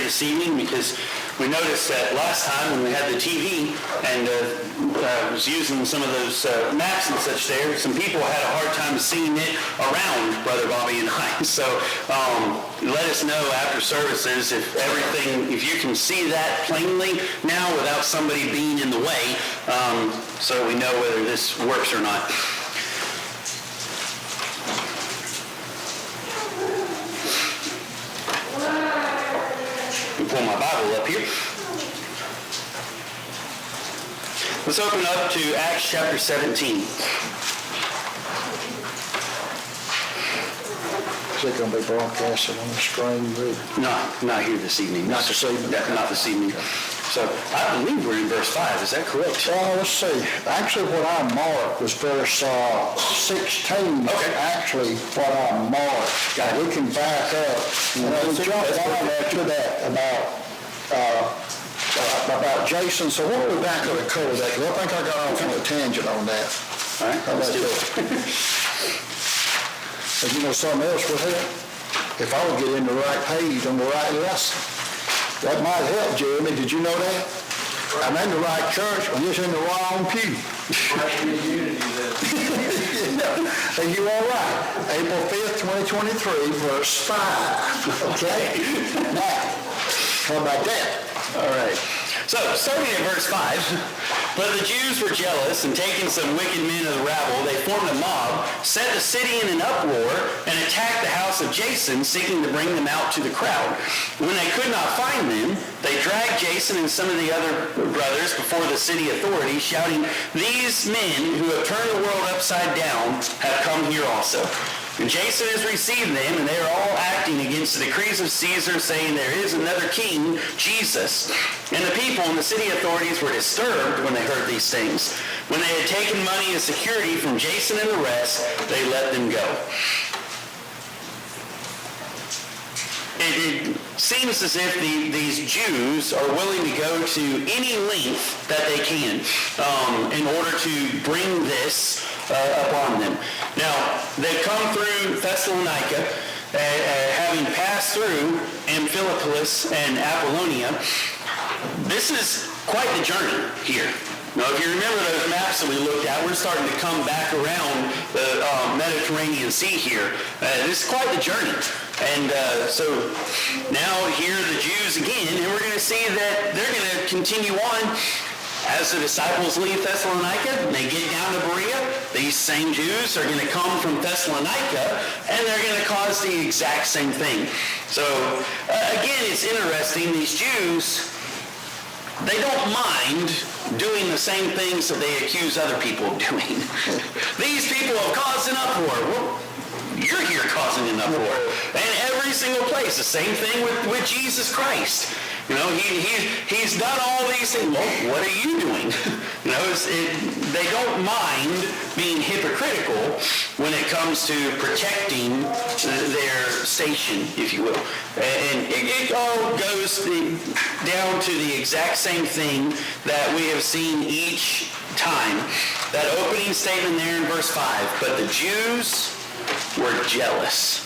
this evening because we noticed that last time when we had the TV and was using some of those maps and such there, some people had a hard time seeing it around Brother Bobby and I. So let us know after services if you can see that plainly now without somebody being in the way, so we know whether this works or not. Pull my Bible up here. Let's open up to Acts chapter 17. Is it going to be broadcasted on the screen? Not here this evening. Not this evening? Not this evening. So I believe we're in verse 5. Is that correct? Let's see. Actually, what I marked was verse 16. Okay. Actually, what I marked. We can back up. We jumped down there to that about Jason. So why don't we back up and cover that? Because I think I got off on a tangent on that. All right. Let's do it. And you know something else would help? If I would get in the right page on the right lesson. That might help, Jeremy. Did you know that? I'm in the right church. I'm just in the wrong pew. And you all right. April 5th, 2023, verse 5. Okay? Now, how about that? All right. So, starting at verse 5, but the Jews were jealous, and taking some wicked men of the rabble, they formed a mob, set the city in an uproar, and attacked the house of Jason, seeking to bring them out to the crowd. When they could not find them, they dragged Jason and some of the other brothers before the city authorities, shouting, "These men who have turned the world upside down have come here also." And Jason has received them, and they are all acting against the decrees of Caesar, saying there is another king, Jesus. And the people and the city authorities were disturbed when they heard these things. When they had taken money as security from Jason and the rest, they let them go. It seems as if these Jews are willing to go to any length that they can in order to bring this upon them. Now, they come through Thessalonica, having passed through Amphipolis and Apollonia. This is quite the journey here. Now, if you remember those maps that we looked at, we're starting to come back around the Mediterranean Sea here. This is quite the journey. And so now here are the Jews again, and we're going to see that they're going to continue on. As the disciples leave Thessalonica and they get down to Berea, these same Jews are going to come from Thessalonica and they're going to cause the exact same thing. So again, it's interesting. These Jews, they don't mind doing the same things that they accuse other people of doing. These people have caused an uproar. Well, you're here causing an uproar. And every single place, the same thing with Jesus Christ. You know, he's done all these things. Well, what are you doing? You know, they don't mind being hypocritical when it comes to protecting their station, if you will. And it all goes down to the exact same thing that we have seen each time. That opening statement there in verse 5, but the Jews were jealous.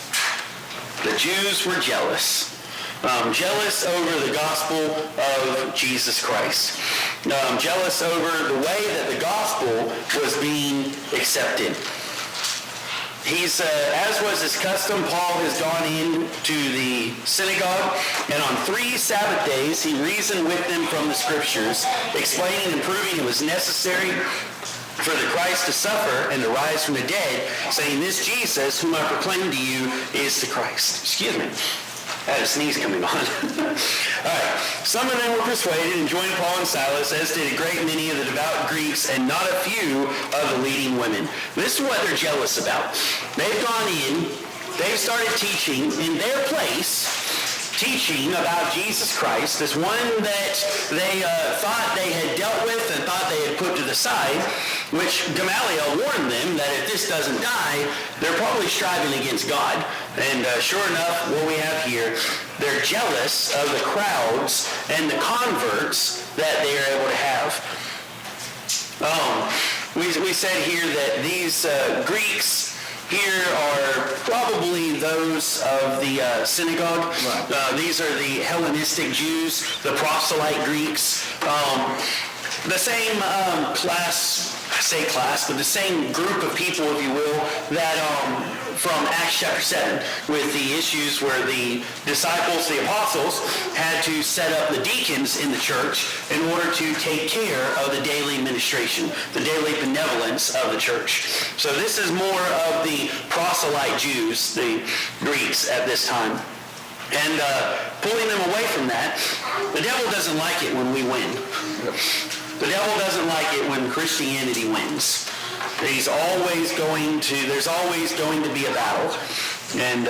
The Jews were jealous. Jealous over the gospel of Jesus Christ. Jealous over the way that the gospel was being accepted. As was his custom, Paul has gone into the synagogue, and on 3 Sabbath days he reasoned with them from the scriptures, explaining and proving it was necessary for the Christ to suffer and to rise from the dead, saying, "This Jesus, whom I proclaim to you, is the Christ." Excuse me. I had a sneeze coming on. All right. Some of them were persuaded and joined Paul and Silas, as did a great many of the devout Greeks and not a few of the leading women. This is what they're jealous about. They've gone in, they've started teaching in their place, teaching about Jesus Christ, this one that they thought they had dealt with and thought they had put to the side, which Gamaliel warned them that if this doesn't die, they're probably striving against God. And sure enough, what we have here, they're jealous of the crowds and the converts that they are able to have. We said here that these Greeks here are probably those of the synagogue. Right. These are the Hellenistic Jews, the proselyte Greeks. The same class, I say class, but the same group of people, if you will, that from Acts chapter 7 with the issues where the disciples, the apostles, had to set up the deacons in the church in order to take care of the daily administration, the daily benevolence of the church. So this is more of the proselyte Jews, the Greeks at this time. And pulling them away from that, the devil doesn't like it when we win. The devil doesn't like it when Christianity wins. There's always going to be a battle. And,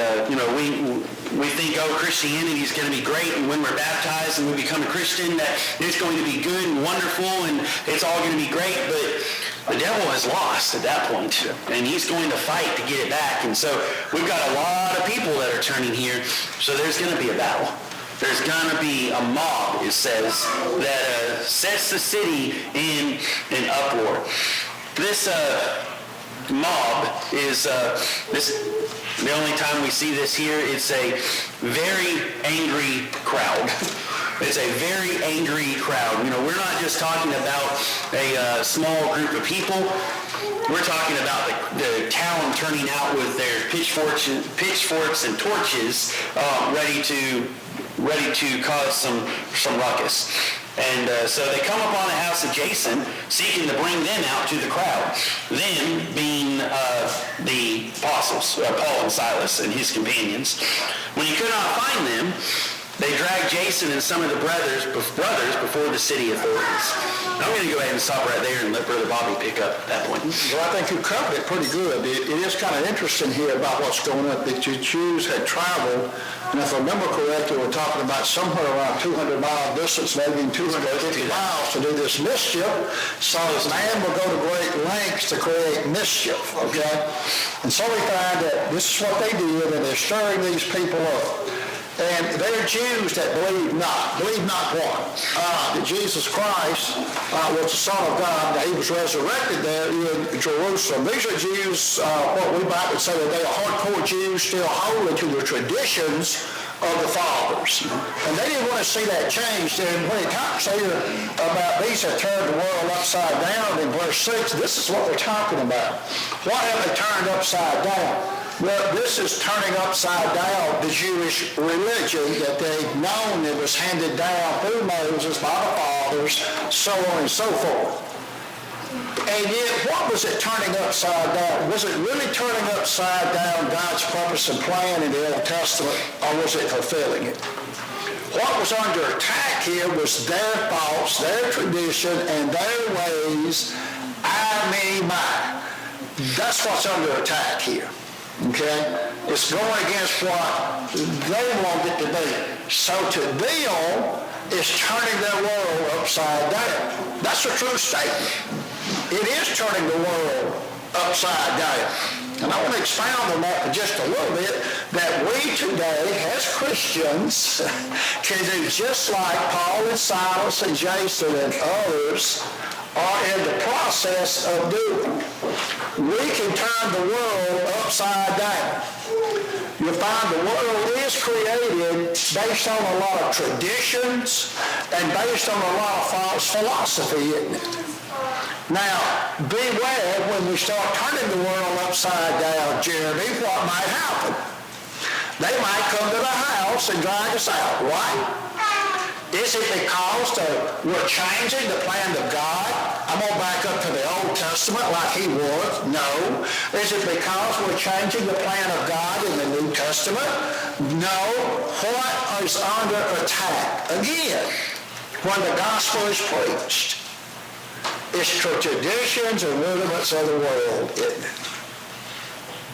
we think, Christianity is going to be great, and when we're baptized and we become a Christian, that it's going to be good and wonderful, and it's all going to be great, but the devil has lost at that point, and he's going to fight to get it back. And so we've got a lot of people that are turning here, so there's going to be a battle. There's going to be a mob, it says, that sets the city in an uproar. This mob is the only time we see this here. It's a very angry crowd. It's a very angry crowd. We're not just talking about a small group of people. We're talking about the town turning out with their pitchforks and torches, ready to cause some ruckus. And so they come upon the house of Jason, seeking to bring them out to the crowd. Them being the apostles, Paul and Silas and his companions. When he could not find them, they dragged Jason and some of the brothers before the city authorities. I'm going to go ahead and stop right there and let Brother Bobby pick up at that point. Well, I think you covered it pretty good. It is kind of interesting here about what's going on, that the Jews had traveled, and if I remember correctly, we're talking about somewhere around 200-mile distance, maybe 250 miles to do this mischief. So man will go to great lengths to create mischief, okay? And so we find that this is what they did, and they're stirring these people up. And they're Jews that believe not what? That Jesus Christ was the Son of God, that he was resurrected there in Jerusalem. These are Jews, what we might would say that they are hardcore Jews, still holding to the traditions of the fathers. And they didn't want to see that changed. And when it talks here about these have turned the world upside down in verse 6, this is what we're talking about. What have they turned upside down? Well, this is turning upside down the Jewish religion that they've known that was handed down through Moses by the fathers, so on and so forth. And yet, what was it turning upside down? Was it really turning upside down God's purpose and plan in the Old Testament, or was it fulfilling it? What was under attack here was their thoughts, their tradition, and their ways, I, me, my. That's what's under attack here. Okay? It's going against what they want it to be. So to them, it's turning their world upside down. That's a true statement. It is turning the world upside down. And I want to expound on that for just a little bit, that we today, as Christians, can do just like Paul and Silas and Jason and others are in the process of doing. We can turn the world upside down. You'll find the world is created based on a lot of traditions and based on a lot of false philosophy, isn't it? Now, beware when we start turning the world upside down, Jeremy, what might happen? They might come to the house and drag us out, right? Is it because we're changing the plan of God? I'm going to back up to the Old Testament like he was. No. Is it because we're changing the plan of God in the New Testament? No. What is under attack? Again, when the gospel is preached, it's the traditions and rudiments of the world, isn't it?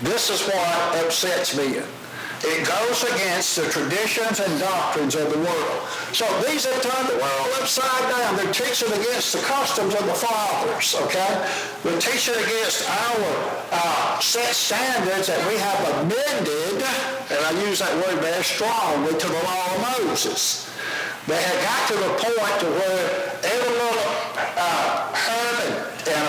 This is what upsets me. It goes against the traditions and doctrines of the world. So these have turned the world upside down. They're teaching against the customs of the fathers, okay? They're teaching against our set standards that we have amended, and I use that word very strongly, to the law of Moses. They had got to the point to where every little herb and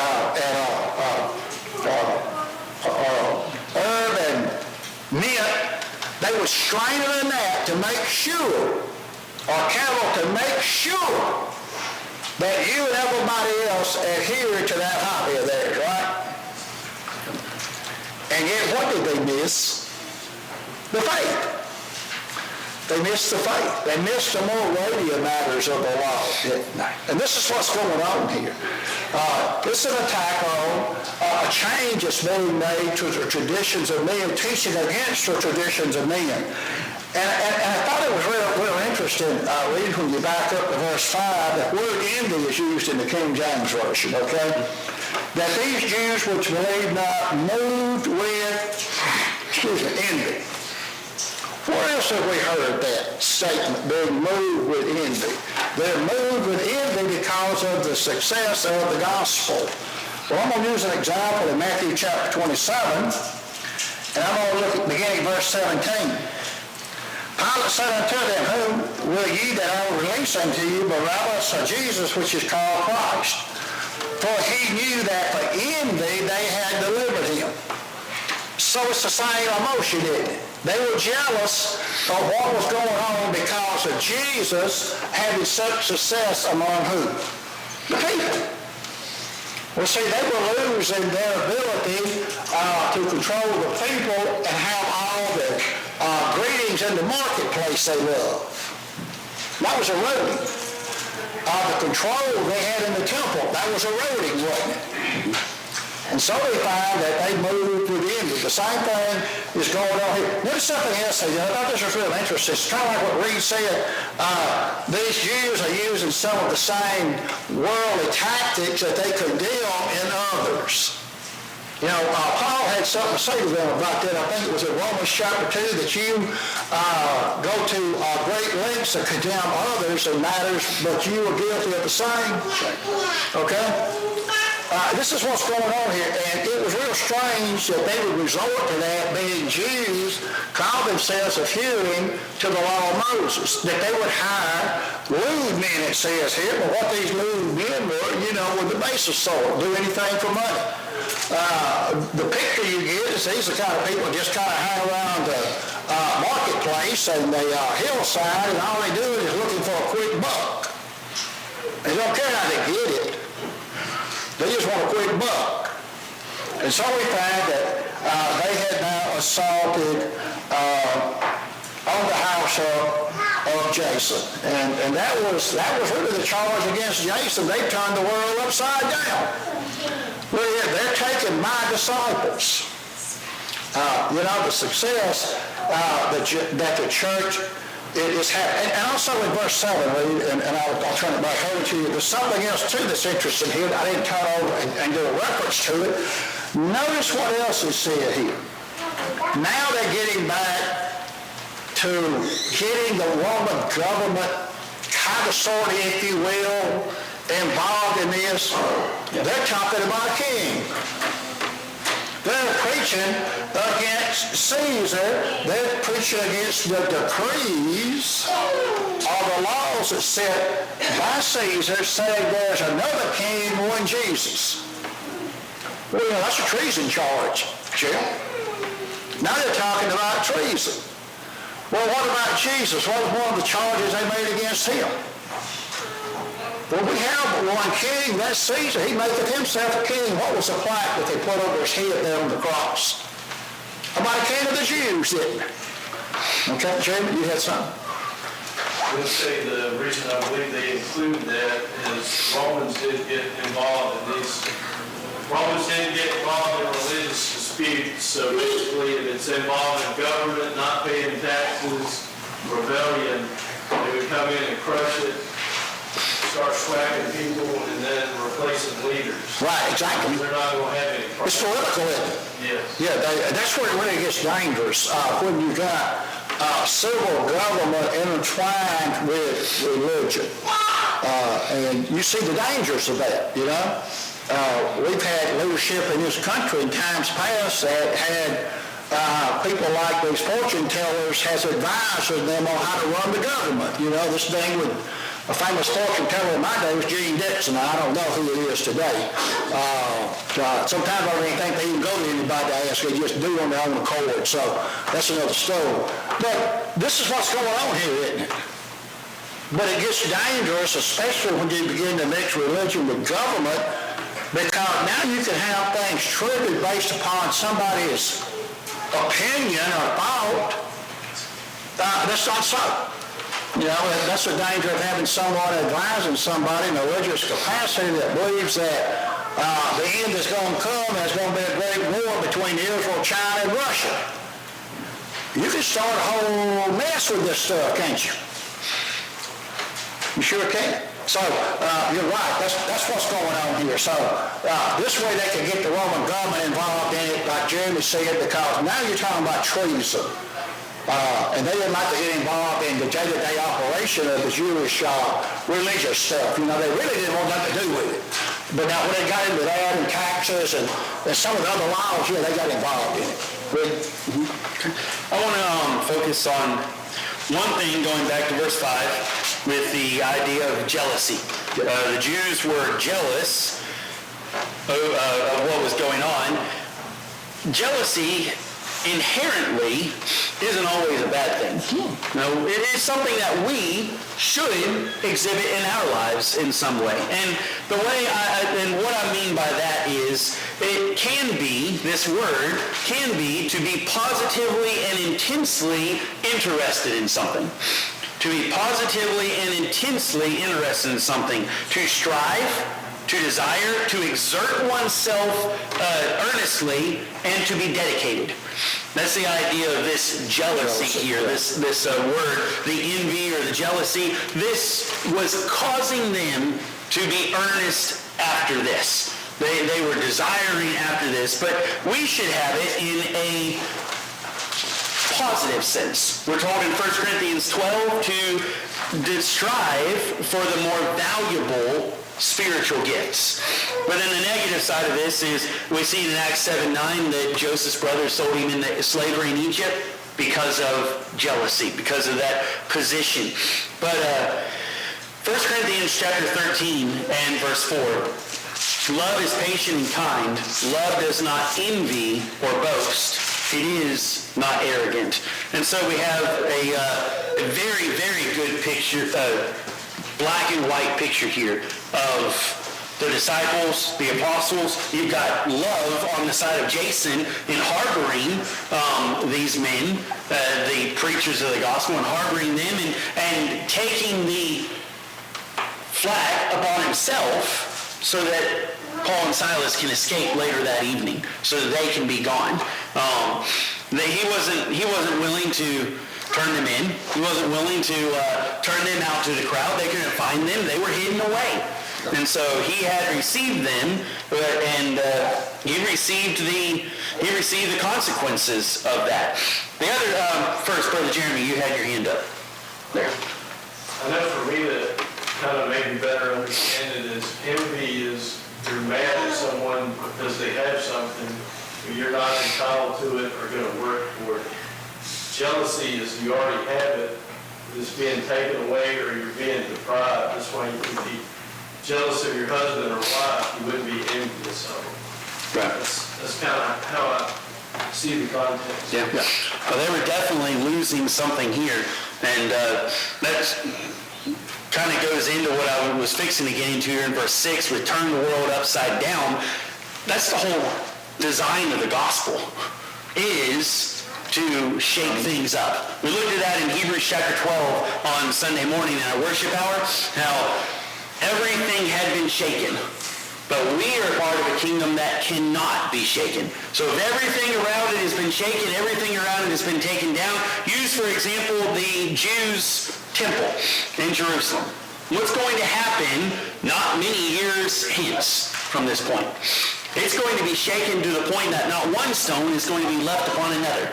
meant they would strain it in that to make sure, or cattle to make sure that you and everybody else adhere to that hobby of theirs, right? And yet, what did they miss? The faith. They missed the faith. They missed the more weightier matters of the law, didn't they? And this is what's going on here. It's an attack on a change that's being made to the traditions of men, teaching against the traditions of men. And I thought it was real interesting, reading when you back up to verse 5, that word envy is used in the King James Version, okay? That these Jews which believe not moved with, envy. Where else have we heard that statement, being moved with envy? They're moved with envy because of the success of the gospel. Well, I'm going to use an example in Matthew chapter 27, and I'm going to look at beginning verse 17. Pilate said unto them, Whom will ye that I will release unto you, Barabbas or Jesus, which is called Christ? For he knew that for envy they had delivered him. So it's the same emotion, isn't it? They were jealous of what was going on because of Jesus having such success among who? The people. Well, see, they were losing their ability to control the people and have all the greetings in the marketplace they love. That was eroding. The control they had in the temple, that was eroding, wasn't it? And so they find that they moved with envy. The same thing is going on here. Notice something else they did. I thought this was real interesting. It's kind of like what Reed said. These Jews are using some of the same worldly tactics that they condemn in others. You know, Paul had something to say to them about that. I think it was in Romans chapter 2 that you go to great lengths to condemn others in matters, but you are guilty of the same. Okay? This is what's going on here, and it was real strange that they would resort to that, being Jews, call themselves adhering to the law of Moses, that they would hire lewd men, it says here, but what these lewd men were, were the basis sort, do anything for money. The picture you get is these are the kind of people just kind of hang around the marketplace and the hillside, and all they do is looking for a quick buck. They don't care how they get it. They just want a quick buck. And so we find that they had now assaulted on the house of Jason. And that was really the charge against Jason. They turned the world upside down. Look here, they're taking my disciples. The success that the church is having. And also in verse 7, and I'll turn it back over to you, there's something else too that's interesting here. I didn't turn over and do a reference to it. Notice what else is said here. Now they're getting back to getting the Roman government kind of sort of, if you will, involved in this. They're talking about a king. They're preaching against Caesar. They're preaching against the decrees or the laws that's set by Caesar, saying there's another king, one Jesus. Well, that's a treason charge, Jim. Now they're talking about treason. Well, what about Jesus? What was one of the charges they made against him? Well, we have but one king, that's Caesar. He maketh himself a king. What was the plaque that they put over his head there on the cross? About a king of the Jews, didn't it? Okay, Jamie, you had something? I would say the reason I believe they include that is Romans did get involved in these. Romans didn't get involved in religious disputes. So basically, if it's involved in government, not paying taxes, rebellion, they would come in and crush it, start swagging people, and then replacing leaders. Right, exactly. They're not going to have any problems. It's political, isn't it? Yes. Yeah, that's where it really gets dangerous, when you got civil government intertwined with religion. And you see the dangers of that, We've had leadership in this country in times past that had people like these fortune tellers has advised them on how to run the government. This thing with a famous fortune teller in my day was Gene Dixon. Now, I don't know who it is today. Sometimes I don't even think they even go to anybody to ask. They just do on their own accord. So that's another story. But this is what's going on here, isn't it? But it gets dangerous, especially when you begin to mix religion with government, because now you can have things triggered based upon somebody's opinion or thought. That's not so. You know, that's the danger of having someone advising somebody in a religious capacity that believes that the end is going to come and there's going to be a great war between Israel, China, and Russia. You can start a whole mess with this stuff, can't you? You sure can. So, you're right. That's what's going on here. So, this way they can get the Roman government involved in it, like Jeremy said, because now you're talking about treason. And they didn't like to get involved in the day-to-day operation of the Jewish religious stuff. You know, they really didn't want nothing to do with it. But now when they got into that and taxes and some of the other laws, yeah, they got involved in it. I want to focus on one thing, going back to verse 5, with the idea of jealousy. The Jews were jealous of what was going on. Jealousy inherently isn't always a bad thing. No, it is something that we should exhibit in our lives in some way. And the way and what I mean by that is it can be, this word can be to be positively and intensely interested in something. To be positively and intensely interested in something. To strive, to desire, to exert oneself earnestly, and to be dedicated. That's the idea of this jealousy here, this word, the envy or the jealousy. This was causing them to be earnest after this. They were desiring after this, but we should have it in a positive sense. We're told in 1 Corinthians 12 to strive for the more valuable spiritual gifts. But then the negative side of this is we see in Acts 7:9 that Joseph's brothers sold him into slavery in Egypt because of jealousy, because of that position. But 1 Corinthians chapter 13 and verse 4, love is patient and kind. Love does not envy or boast. It is not arrogant. And so we have a very, very good picture, black and white picture here of the disciples, the apostles. You've got love on the side of Jason in harboring these men, the preachers of the gospel, and harboring them and taking the flag upon himself so that Paul and Silas can escape later that evening, so that they can be gone. He wasn't willing to turn them in. He wasn't willing to turn them out to the crowd. They couldn't find them. They were hidden away. And so he had received them, and he received the consequences of that. The other, first, Brother Jeremy, you had your hand up. There. I know for me that kind of maybe better understand it is envy is you're mad at someone because they have something, but you're not entitled to it or going to work for it. Jealousy is you already have it, it's being taken away or you're being deprived. That's why you would be jealous of your husband or wife. You wouldn't be envious of them. Right. That's kind of how I see the context. Yeah. Well, they were definitely losing something here, and that's kind of goes into what I was fixing to get into here in verse 6, with turn the world upside down. That's the whole design of the gospel, is to shake things up. We looked at that in Hebrews chapter 12 on Sunday morning in our worship hour, how everything had been shaken. But we are part of a kingdom that cannot be shaken. So if everything around it has been shaken, everything around it has been taken down, use, for example, the Jews' temple in Jerusalem. What's going to happen not many years hence from this point? It's going to be shaken to the point that not one stone is going to be left upon another.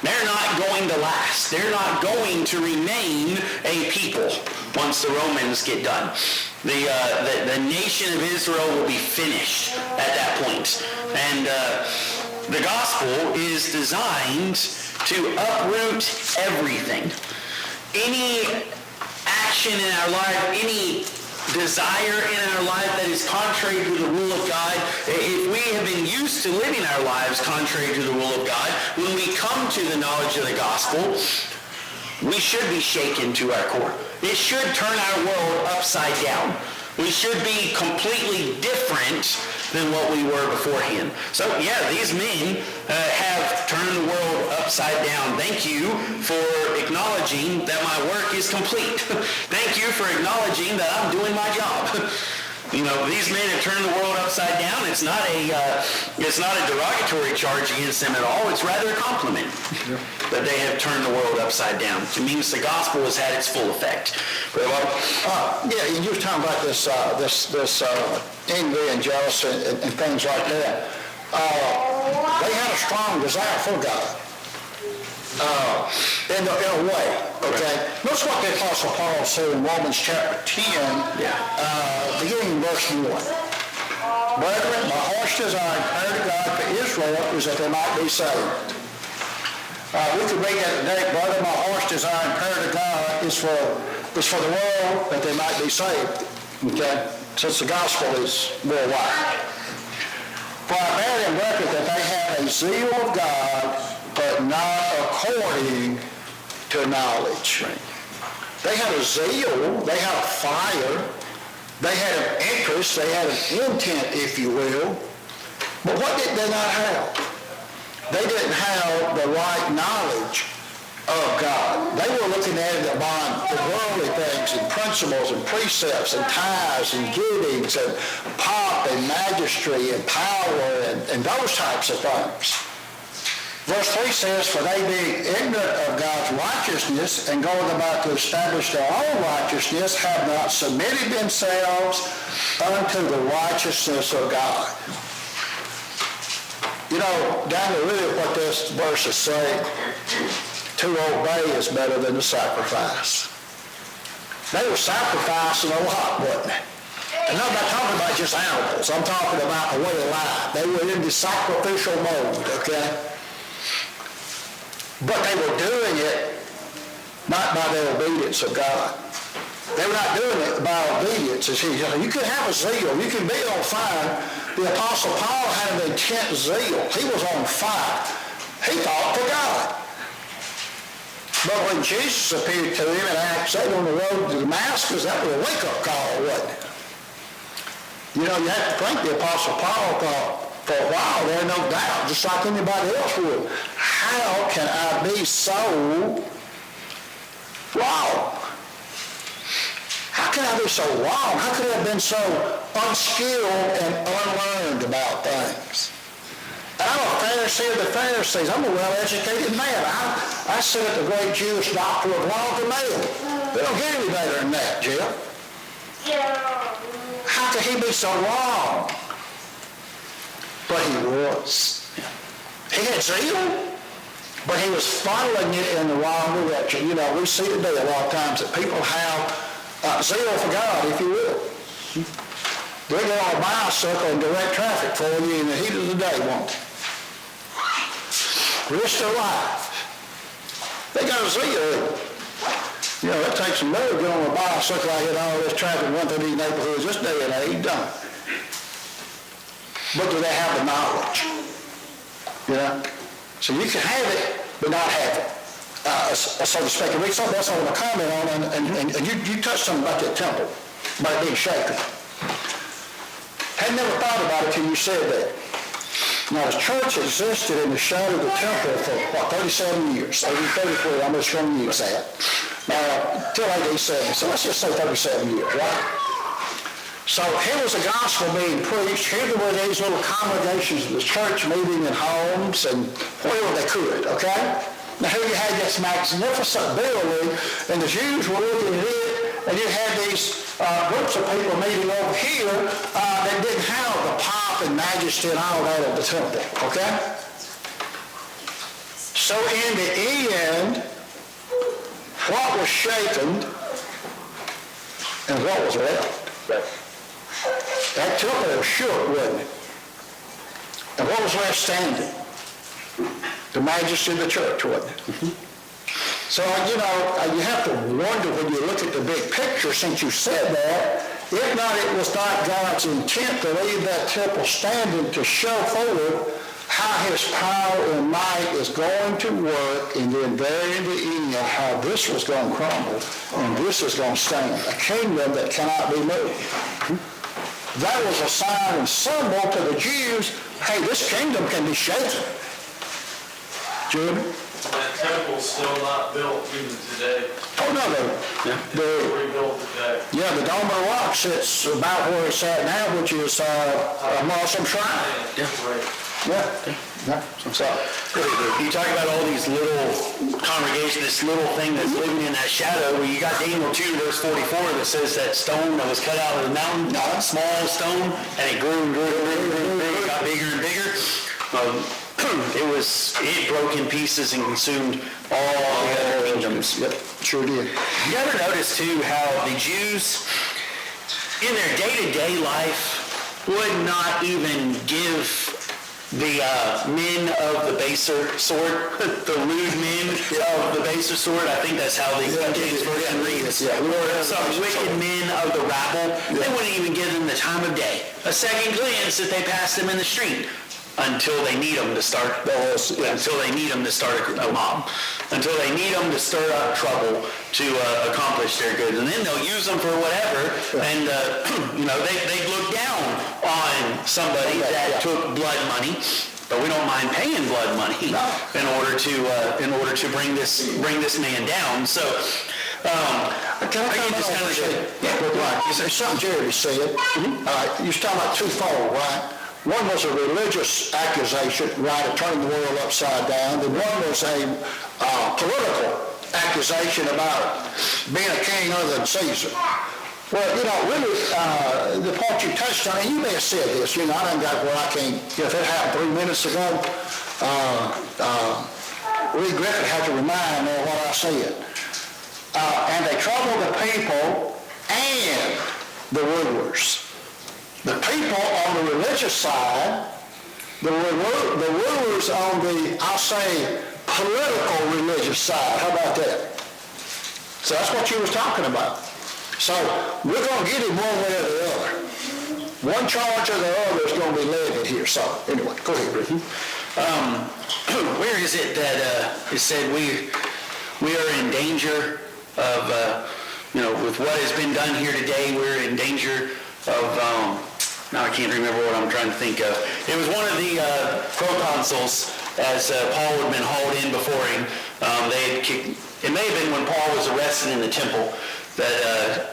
They're not going to last. They're not going to remain a people once the Romans get done. The nation of Israel will be finished at that point. And the gospel is designed to uproot everything. Any action in our life, any desire in our life that is contrary to the will of God, if we have been used to living our lives contrary to the will of God, when we come to the knowledge of the gospel, we should be shaken to our core. It should turn our world upside down. We should be completely different than what we were beforehand. So yeah, these men have turned the world upside down. Thank you for acknowledging that my work is complete. Thank you for acknowledging that I'm doing my job. You know, these men have turned the world upside down. It's not a derogatory charge against them at all. It's rather a compliment that they have turned the world upside down. It means the gospel has had its full effect. Yeah, and you were talking about this envy and jealousy and things like that. They had a strong desire for God. In a way, okay? Notice what the Apostle Paul said in Romans chapter 10, beginning in verse 1. Brethren, my heart's desire and prayer to God for Israel is that they might be saved. We could read that today, brother, my heart's desire and prayer to God is for the world that they might be saved, okay? Since the gospel is worldwide. For I bear them record that they have a zeal of God, but not according to knowledge. Right. They had a zeal, they had a fire, they had an interest, they had an intent, if you will. But what did they not have? They didn't have the right knowledge of God. They were looking at it upon the worldly things and principles and precepts and tithes and givings and pomp and majesty and power and those types of things. Verse 3 says, for they being ignorant of God's righteousness and going about to establish their own righteousness have not submitted themselves unto the righteousness of God. You know, down to really what this verse is saying, to obey is better than to sacrifice. They were sacrificing a lot, wasn't they? And I'm not talking about just animals. I'm talking about a way of life. They were in the sacrificial mode, okay? But they were doing it not by the obedience of God. They were not doing it by obedience. You can have a zeal. You can be on fire. The Apostle Paul had an intense zeal. He was on fire. He thought for God. But when Jesus appeared to him in Acts 8 on the road to Damascus, that was a wake-up call, wasn't it? You know, you have to think the Apostle Paul thought, for a while there, no doubt, just like anybody else would, how can I be so wrong? How can I be so wrong? How could I have been so unskilled and unlearned about things? I'm a Pharisee of the Pharisees. I'm a well-educated man. I sit at the great Jewish doctor of law, Gamaliel. They don't get any better than that, Jill. How could he be so wrong? But he was. He had zeal, but he was funneling it in the wrong direction. You know, we see today a lot of times that people have zeal for God, if you will. They get on a bicycle and direct traffic for you in the heat of the day, won't they? Risk their life. They got a zeal. You know, it takes some nerve to get on a bicycle out here and all this traffic run through these neighborhoods this day and age, don't it? But do they have the knowledge? You know? So you can have it, but not have it, so to speak. And read something else I want to comment on, and you touched something about that temple, about it being shaken. Had never thought about it till you said that. Now, the church existed in the shadow of the temple for, 37 years, 33, I'm just going to use that. Now, till AD 70, so let's just say 37 years, right? So here was the gospel being preached. Here were these little congregations of the church meeting in homes and wherever they could, okay? Now here you had this magnificent building, and the Jews were looking at it, and you had these groups of people meeting over here that didn't have the pomp and majesty and all that of the temple, okay? So in the end, what was shaken and what was left? That temple was shook, wasn't it? And what was left standing? The majesty of the church, wasn't it? So, you have to wonder when you look at the big picture, since you said that, if not, it was not God's intent to leave that temple standing to show forward how his power and might is going to work, and then there in the end, how this was going to crumble, and this is going to stand, a kingdom that cannot be moved. That was a sign and symbol to the Jews, hey, this kingdom can be shaken. Jim? That temple's still not built even today. Oh, no, It's rebuilt today. yeah, the Dome of the Rock sits about where it's at now, which is a Muslim shrine. Right. Yeah. So, You talk about all these little congregations, this little thing that's living in that shadow. Well, you got Daniel 2, verse 44, that says that stone that was cut out of the mountain, a small stone, and it grew and grew and grew and grew and grew, it got bigger and bigger. It broke in pieces and consumed all the other kingdoms. yep, sure did. You ever notice too how the Jews, in their day-to-day life, would not even give the men of the baser sort, the lewd men of the baser sort, I think that's how the King James Version reads, or some wicked men of the rabble, they wouldn't even give them the time of day, a second glance if they passed them in the street, until they need them to start, until they need them to start a mob, until they need them to stir up trouble to accomplish their goods, and then they'll use them for whatever, and they look down on somebody that took blood money, but we don't mind paying blood money in order to bring this man down. So There's something Jerry said. You was talking about twofold, right? One was a religious accusation, right, of turning the world upside down. Then one was a political accusation about being a king other than Caesar. Well, really, the point you touched on, and you may have said this, I done got where I can't, if it happened 3 minutes ago, Lee Griffith had to remind me of what I said. And they troubled the people and the rulers. The people on the religious side, the rulers on the, I'll say, political religious side. How about that? So that's what you was talking about. So we're going to get him one way or the other. One charge or the other is going to be levied here. So anyway, go ahead, Ricky. Where is it that it said we are in danger of, with what has been done here today, we're in danger of, now I can't remember what I'm trying to think of. It was one of the proconsuls, as Paul had been hauled in before him. It may have been when Paul was arrested in the temple that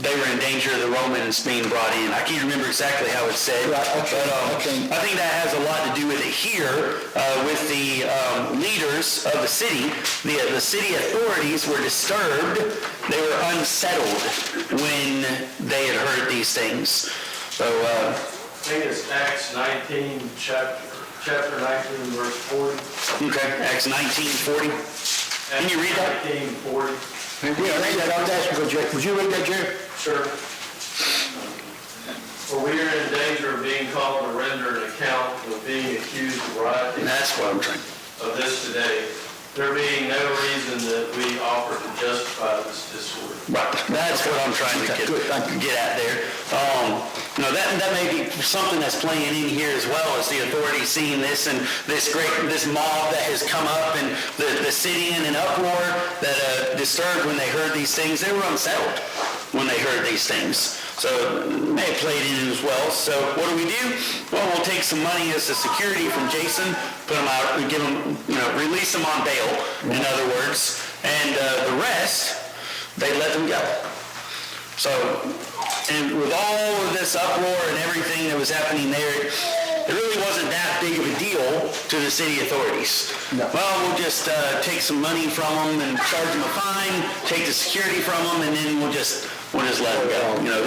they were in danger of the Romans being brought in. I can't remember exactly how it's said, right, okay, but I think that has a lot to do with it here, with the leaders of the city. The city authorities were disturbed. They were unsettled when they had heard these things. So, I think it's Acts 19, chapter 19, verse 40. Okay, Acts 19:40. Can you read that? 19:40. Yeah, read that. I was asking for Jerry. Would you read that, Jerry? Sure. For we are in danger of being called to render an account of being accused of rioting That's what I'm trying. of this today, there being no reason that we offer to justify this disorder. Right. That's what I'm trying to get at there. That may be something that's playing in here as well, as the authorities seeing this and this mob that has come up and the city in an uproar that disturbed when they heard these things. They were unsettled when they heard these things. So it may have played in as well. So what do? Well, we'll take some money as a security from Jason, put them out, and give them, release them on bail, in other words, and the rest, they let them go. So, and with all of this uproar and everything that was happening there, it really wasn't that big of a deal to the city authorities. No. Well, we'll just take some money from them and charge them a fine, take the security from them, and then we'll just let them go.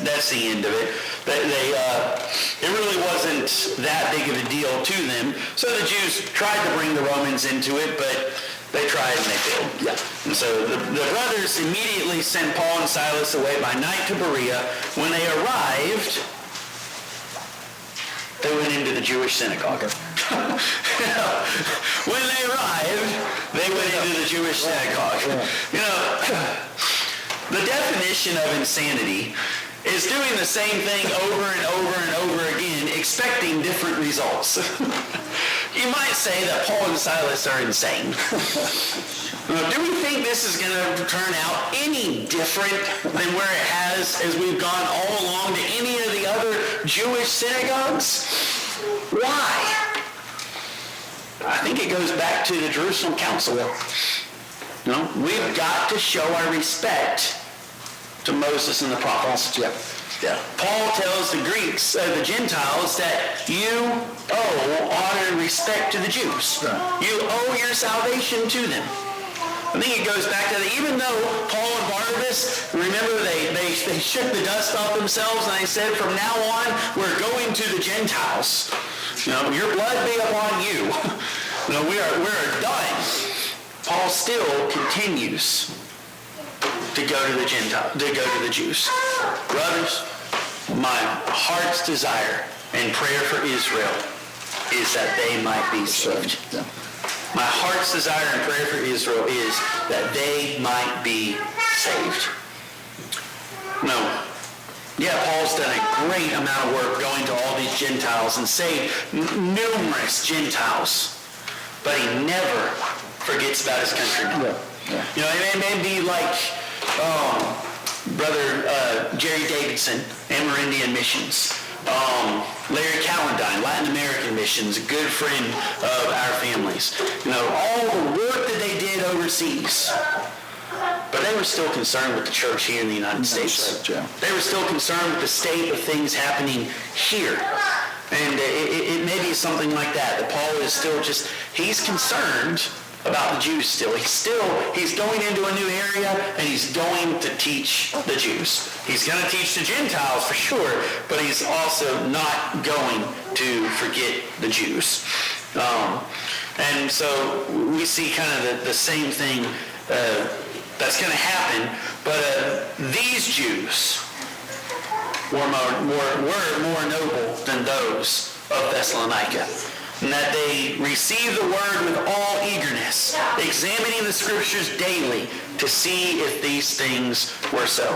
That's the end of it. It really wasn't that big of a deal to them. So the Jews tried to bring the Romans into it, but they tried and they failed. Yeah. And so the brothers immediately sent Paul and Silas away by night to Berea. When they arrived, they went into the Jewish synagogue. When they arrived, they went into the the Jewish synagogue. You know, the definition of insanity is doing the same thing over and over and over again, expecting different results. You might say that Paul and Silas are insane. Do we think this is going to turn out any different than where it has as we've gone all along to any of the other Jewish synagogues? Why? I think it goes back to the Jerusalem Council. You know, we've got to show our respect to Moses and the prophets. Yeah. Paul tells the Greeks, the Gentiles, that you owe honor and respect to the Jews. Right. You owe your salvation to them. I think it goes back to that. Even though Paul and Barnabas, remember, they shook the dust off themselves and they said, from now on, we're going to the Gentiles. You know, your blood be upon you. You know, we're done. Paul still continues to go to the Gentiles, to go to the Jews. Brothers, my heart's desire and prayer for Israel is that they might be saved. My heart's desire and prayer for Israel is that they might be saved. No. Yeah, Paul's done a great amount of work going to all these Gentiles and saved numerous Gentiles, but he never forgets about his countrymen. You know, it may be like Brother Jerry Davidson, Amerindian Missions, Larry Calendine, Latin American Missions, a good friend of our families. You know, all the work that they did overseas. But they were still concerned with the church here in the United States. They were still concerned with the state of things happening here. And it may be something like that Paul is still just, he's concerned about the Jews still. He's going into a new area and he's going to teach the Jews. He's going to teach the Gentiles for sure, but he's also not going to forget the Jews. And so we see kind of the same thing that's going to happen, but these Jews were more noble than those of Thessalonica, and that they received the word with all eagerness, examining the scriptures daily to see if these things were so.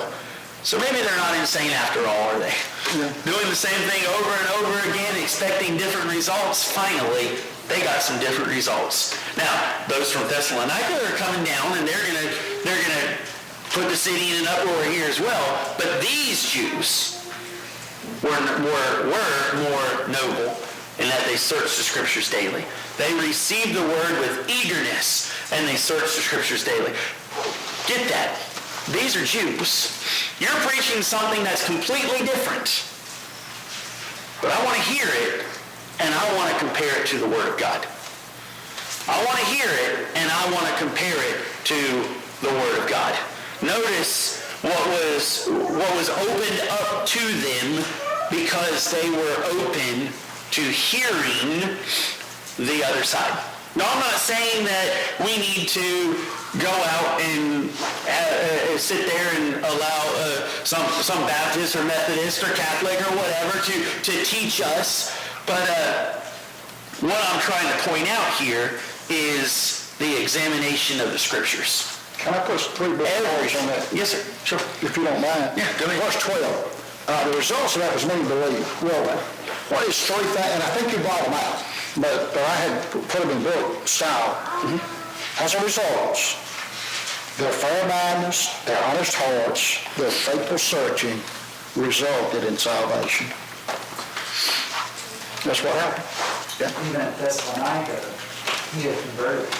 So maybe they're not insane after all, are they? Yeah. Doing the same thing over and over again, expecting different results. Finally, they got some different results. Now, those from Thessalonica are coming down, and they're gonna put the city in an uproar here as well. But these Jews were more noble in that they searched the scriptures daily. They received the word with eagerness, and they searched the scriptures daily. Get that. These are Jews. You're preaching something that's completely different. But I want to hear it, and I want to compare it to the Word of God. I want to hear it, and I want to compare it to the Word of God. Notice what was opened up to them because they were open to hearing the other side. Now, I'm not saying that we need to go out and sit there and allow some Baptist or Methodist or Catholic or whatever to teach us. But what I'm trying to point out here is the examination of the Scriptures. Can I put 3 bullet on that? Yes, sir. Sure. If you don't mind. Yeah, go ahead. Verse 12. The results of that was many believe. Well, what is 3 things? And I think you brought them out, but I had put them in book style. Mm-hmm. As a result, their fair-mindedness, their honest hearts, their faithful searching resulted in salvation. That's what happened. Yeah. Even at Thessalonica, he had converted.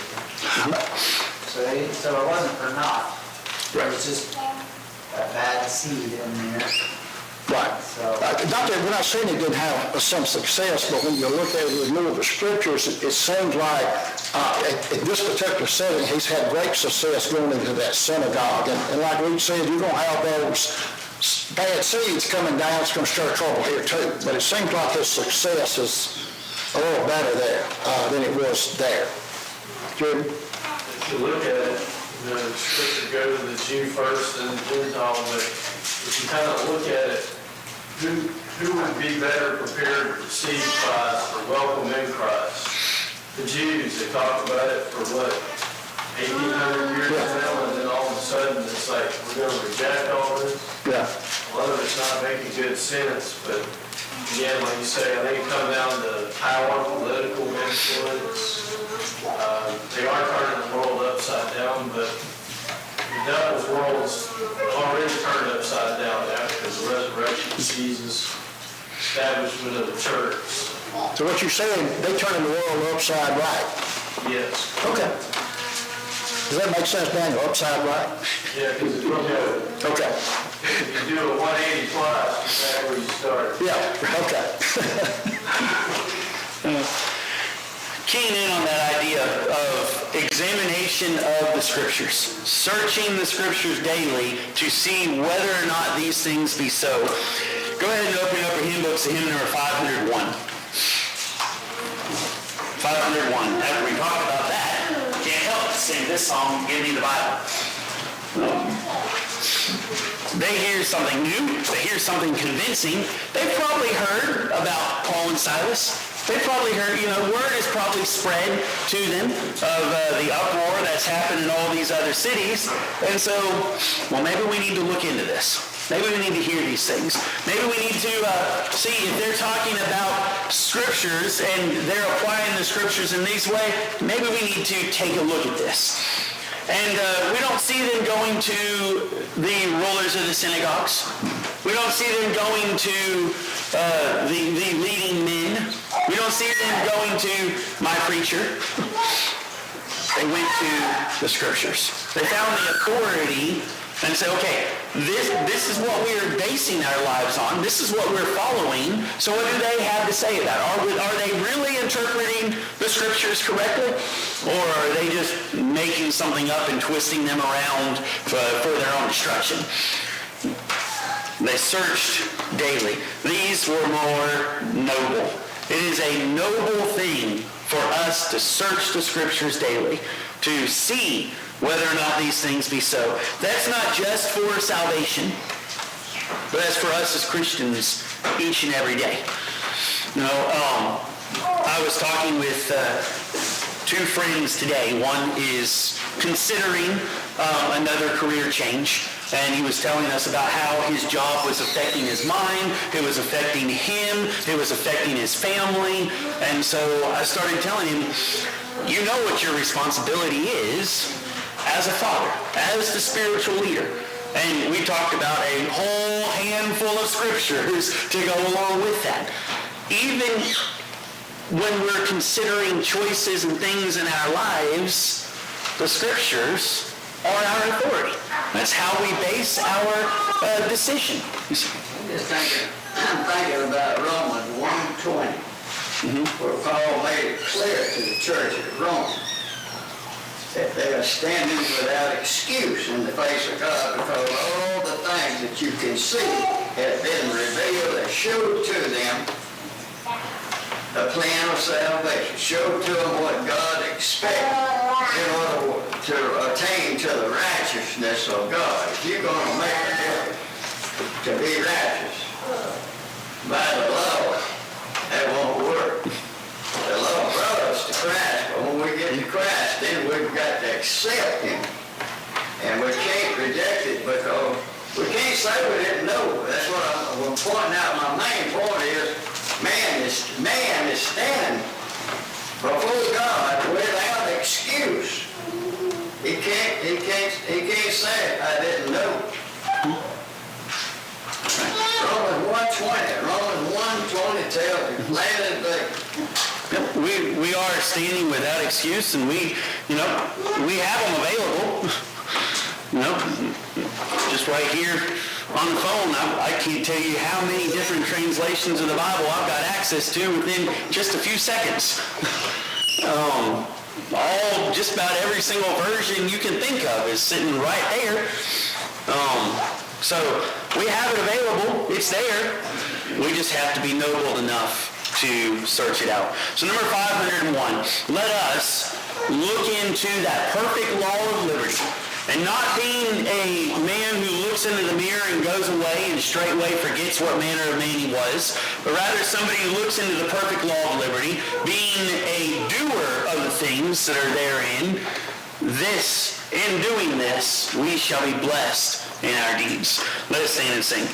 So it wasn't for naught. It was just a bad seed in there. Right. So, not that we're not saying he didn't have some success, but when you look at it with more of the scriptures, it seems like in this particular setting, he's had great success going into that synagogue. And like we said, you're going to have those bad seeds coming down. It's going to stir trouble here too. But it seems like his success is a little better there than it was there. Jordan? If you look at it, the scripture goes to the Jew first and the Gentile, but if you kind of look at it, who would be better prepared to receive Christ or welcome in Christ? The Jews. They talked about it for what, 1,800 it's like, we're gonna reject all this. Yeah. A lot of it's not making good sense, but again, like you say, I think it comes down to power, political influence. They are turning the world upside down, but the devil's world's already turned upside down after the resurrection of Jesus, establishment of the church. So what you're saying, they turning the world upside right. Yes. Okay. Does that make sense, Daniel? Upside right? Yeah, because if you do a 180 twice, it's back where you started. Yeah, okay. Keying in on that idea of examination of the Scriptures, searching the Scriptures daily to see whether or not these things be so. Go ahead and open up your hymn books to hymn number 501. 501. After we talk about that, can't help but sing this song, Give Me the Bible. They hear something new, they hear something convincing. They've probably heard about Paul and Silas. They've probably heard, word has probably spread to them of the uproar that's happened in all these other cities. And so, well, maybe we need to look into this. Maybe we need to hear these things. Maybe we need to see if they're talking about Scriptures and they're applying the Scriptures in these ways, maybe we need to take a look at this. And we don't see them going to the rulers of the synagogues. We don't see them going to the leading men. We don't see them going to my preacher. They went to the Scriptures. They found the authority and said, okay, this is what we're basing our lives on. This is what we're following. So what do they have to say about it? Are they really interpreting the Scriptures correctly? Or are they just making something up and twisting them around for their own destruction? They searched daily. These were more noble. It is a noble thing for us to search the Scriptures daily, to see whether or not these things be so. That's not just for salvation, but that's for us as Christians each and every day. I was talking with two friends today. One is considering another career change, and he was telling us about how his job was affecting his mind, it was affecting him, it was affecting his family. And so I started telling him, you know what your responsibility is as a father, as the spiritual leader. And we talked about a whole handful of scriptures to go along with that. Even when we're considering choices and things in our lives, the scriptures are our authority. That's how we base our decision. I'm thinking about Romans 1:20, where Paul made it clear to the church at Rome that they are standing without excuse in the face of God because all the things that you can see have been revealed and showed to them the plan of salvation, showed to them what God expects in order to attain to the righteousness of God. If you're going to make an effort to be righteous by the law, that won't work. The law brought us to Christ, but when we get to Christ, then we've got to accept Him. And we can't reject it because we can't say we didn't know. That's what I'm pointing out. My main point is man is standing before God without excuse. He can't say, I didn't know. Romans 1:20 tells you, plain as day. We are standing without excuse, and we have them available. Just right here on the phone, I can't tell you how many different translations of the Bible I've got access to within just a few seconds. Just about every single version you can think of is sitting right there. So we have it available. It's there. We just have to be noble enough to search it out. So number 501, let us look into that perfect law of liberty. And not being a man who looks into the mirror and goes away and straightway forgets what manner of man he was, but rather somebody who looks into the perfect law of liberty, being a doer of the things that are therein, in doing this, we shall be blessed in our deeds. Let us stand and sing.